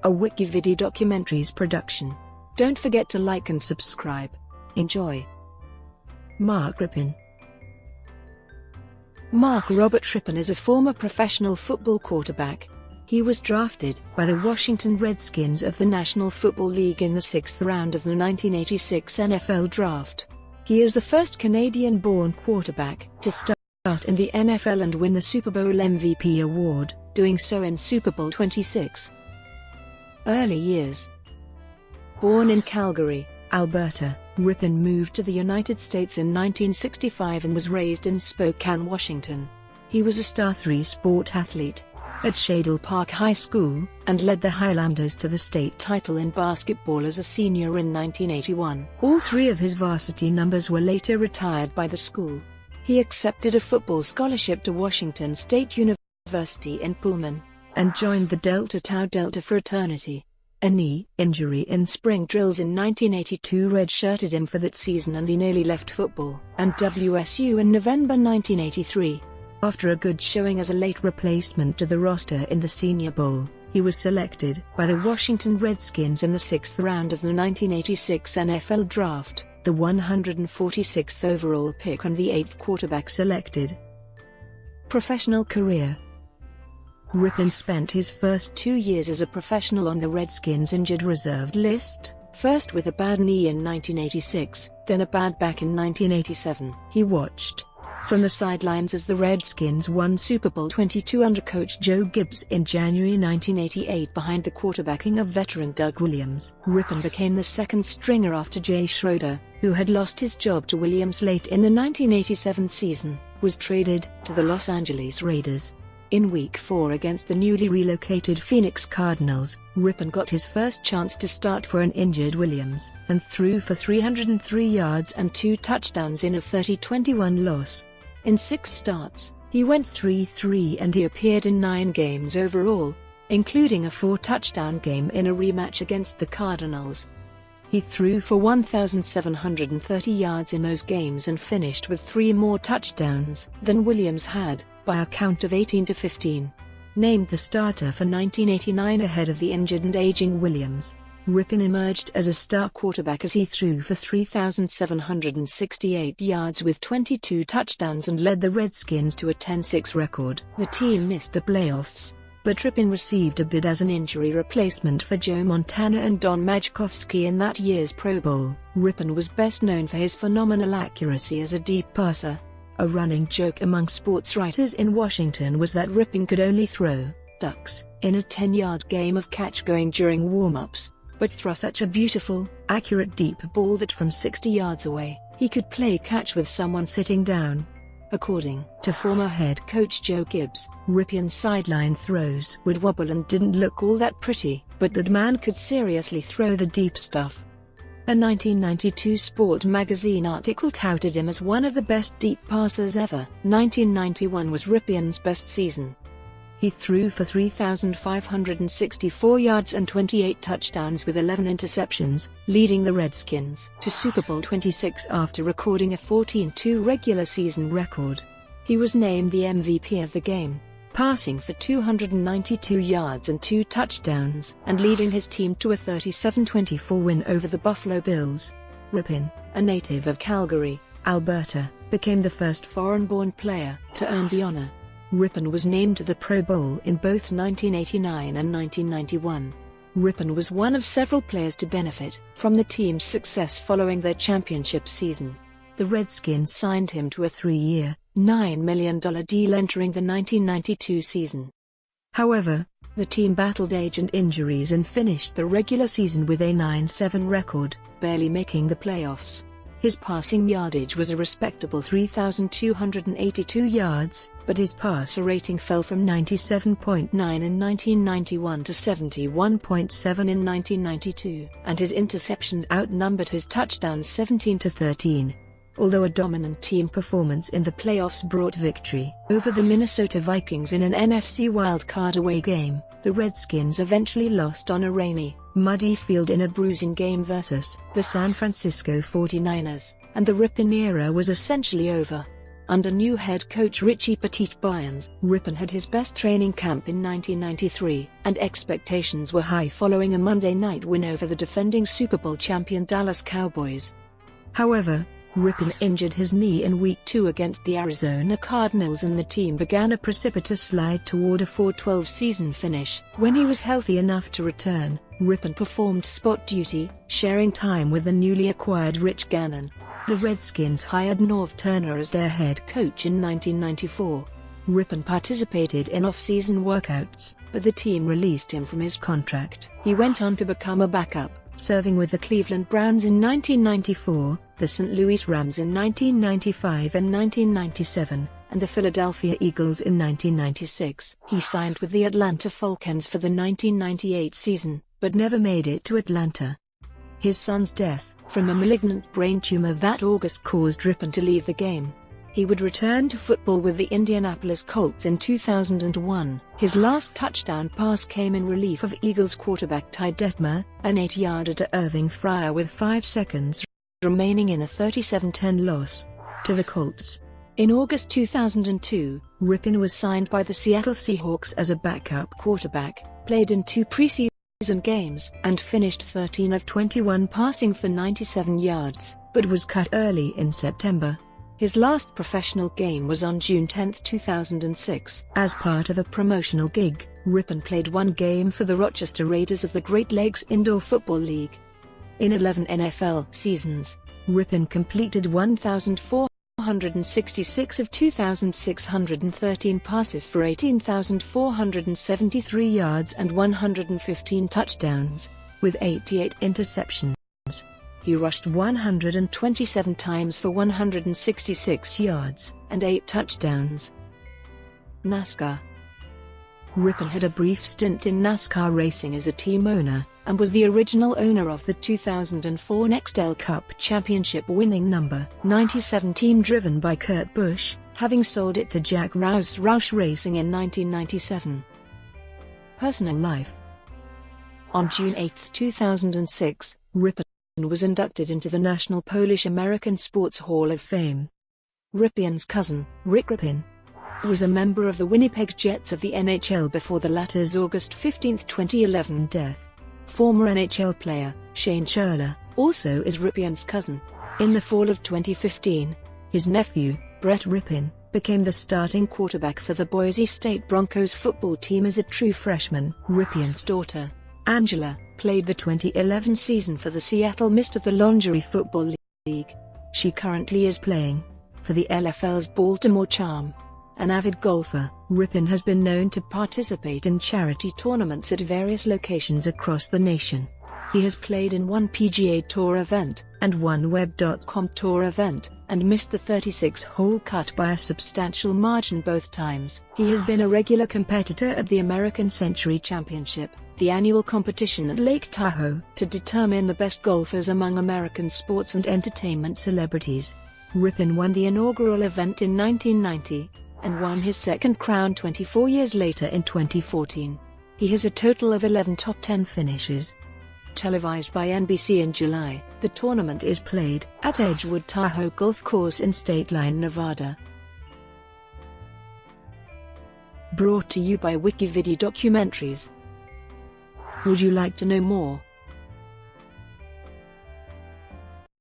a Wikividi Documentaries production. Don't forget to like and subscribe. Enjoy. Mark Rypien. Mark Robert Rypien is a former professional football quarterback. He was drafted by the Washington Redskins of the National Football League in the 6th round of the 1986 NFL Draft. He is the first Canadian-born quarterback to start in the NFL and win the Super Bowl MVP award, doing so in Super Bowl 26. Early years. Born in Calgary, Alberta, Rypien moved to the United States in 1965 and was raised in Spokane, Washington. He was a star three-sport athlete at Shadle Park High School, and led the Highlanders to the state title in basketball as a senior in 1981. All three of his varsity numbers were later retired by the school. He accepted a football scholarship to Washington State University in Pullman, and joined the Delta Tau Delta fraternity. A knee injury in spring drills in 1982 redshirted him for that season, and he nearly left football and WSU in November 1983. After a good showing as a late replacement to the roster in the Senior Bowl, he was selected by the Washington Redskins in the 6th round of the 1986 NFL Draft, the 146th overall pick and the 8th quarterback selected. Professional career. Rypien spent his first 2 years as a professional on the Redskins' injured reserve list, first with a bad knee in 1986, then a bad back in 1987. He watched from the sidelines as the Redskins won Super Bowl 22 under coach Joe Gibbs in January 1988 behind the quarterbacking of veteran Doug Williams. Rypien became the second stringer after Jay Schroeder, who had lost his job to Williams late in the 1987 season, was traded to the Los Angeles Raiders. In Week 4 against the newly relocated Phoenix Cardinals, Rypien got his first chance to start for an injured Williams, and threw for 303 yards and 2 touchdowns in a 30-21 loss. In 6 starts, he went 3-3 and he appeared in 9 games overall, including a 4-touchdown game in a rematch against the Cardinals. He threw for 1,730 yards in those games and finished with 3 more touchdowns than Williams had, by a count of 18-15. Named the starter for 1989 ahead of the injured and aging Williams, Rypien emerged as a star quarterback as he threw for 3,768 yards with 22 touchdowns and led the Redskins to a 10-6 record. The team missed the playoffs, but Rypien received a bid as an injury replacement for Joe Montana and Don Majkowski in that year's Pro Bowl. Rypien was best known for his phenomenal accuracy as a deep passer. A running joke among sports writers in Washington was that Rypien could only throw ducks in a 10-yard game of catch going during warm-ups, but throw such a beautiful, accurate deep ball that from 60 yards away, he could play catch with someone sitting down. According to former head coach Joe Gibbs, Rypien's sideline throws would wobble and didn't look all that pretty, but that man could seriously throw the deep stuff. A 1992 Sport magazine article touted him as one of the best deep passers ever. 1991 was Rypien's best season. He threw for 3,564 yards and 28 touchdowns with 11 interceptions, leading the Redskins to Super Bowl 26 after recording a 14-2 regular season record. He was named the MVP of the game, passing for 292 yards and 2 touchdowns, and leading his team to a 37-24 win over the Buffalo Bills. Rypien, a native of Calgary, Alberta, became the first foreign-born player to earn the honor. Rypien was named to the Pro Bowl in both 1989 and 1991. Rypien was one of several players to benefit from the team's success following their championship season. The Redskins signed him to a 3-year, $9 million deal entering the 1992 season. However, the team battled age and injuries and finished the regular season with a 9-7 record, barely making the playoffs. His passing yardage was a respectable 3,282 yards, but his passer rating fell from 97.9 in 1991 to 71.7 in 1992, and his interceptions outnumbered his touchdowns 17-13. Although a dominant team performance in the playoffs brought victory over the Minnesota Vikings in an NFC wildcard away game, the Redskins eventually lost on a rainy, muddy field in a bruising game versus the San Francisco 49ers, and the Rypien era was essentially over. Under new head coach Richie Petit-Byans, Rypien had his best training camp in 1993, and expectations were high following a Monday night win over the defending Super Bowl champion Dallas Cowboys. However, Rypien injured his knee in Week 2 against the Arizona Cardinals and the team began a precipitous slide toward a 4-12 season finish. When he was healthy enough to return, Rypien performed spot duty, sharing time with the newly acquired Rich Gannon. The Redskins hired Norv Turner as their head coach in 1994. Rypien participated in off-season workouts, but the team released him from his contract. He went on to become a backup, serving with the Cleveland Browns in 1994, the St. Louis Rams in 1995 and 1997, and the Philadelphia Eagles in 1996. He signed with the Atlanta Falcons for the 1998 season, but never made it to Atlanta. His son's death, from a malignant brain tumor that August, caused Rypien to leave the game. He would return to football with the Indianapolis Colts in 2001. His last touchdown pass came in relief of Eagles quarterback Ty Detmer, an 8-yarder to Irving Fryar with 5 seconds remaining in a 37-10 loss to the Colts. In August 2002, Rypien was signed by the Seattle Seahawks as a backup quarterback, played in 2 preseason games, and finished 13 of 21 passing for 97 yards, but was cut early in September. His last professional game was on June 10, 2006. As part of a promotional gig, Rypien played 1 game for the Rochester Raiders of the Great Lakes Indoor Football League. In 11 NFL seasons, Rypien completed 1,466 of 2,613 passes for 18,473 yards and 115 touchdowns, with 88 interceptions. He rushed 127 times for 166 yards and 8 touchdowns. NASCAR. Rypien had a brief stint in NASCAR racing as a team owner, and was the original owner of the 2004 Nextel Cup championship-winning number 97 team driven by Kurt Busch, having sold it to Jack Roush Racing in 1997. Personal life. On June 8, 2006, Rypien was inducted into the National Polish American Sports Hall of Fame. Rypien's cousin, Rick Rypien, was a member of the Winnipeg Jets of the NHL before the latter's August 15, 2011 death. Former NHL player, Shane Churla, also is Rypien's cousin. In the fall of 2015, his nephew, Brett Rypien, became the starting quarterback for the Boise State Broncos football team as a true freshman. Rypien's daughter, Angela, played the 2011 season for the Seattle Mist of the Lingerie Football League. She currently is playing for the LFL's Baltimore Charm. An avid golfer, Rypien has been known to participate in charity tournaments at various locations across the nation. He has played in 1 PGA Tour event, and 1 Web.com Tour event, and missed the 36-hole cut by a substantial margin both times. He has been a regular competitor at the American Century Championship, the annual competition at Lake Tahoe, to determine the best golfers among American sports and entertainment celebrities. Rypien won the inaugural event in 1990, and won his second crown 24 years later in 2014. He has a total of 11 top 10 finishes. Televised by NBC in July, the tournament is played at Edgewood Tahoe Golf Course in State Line, Nevada. Brought to you by Wikividi Documentaries. Would you like to know more?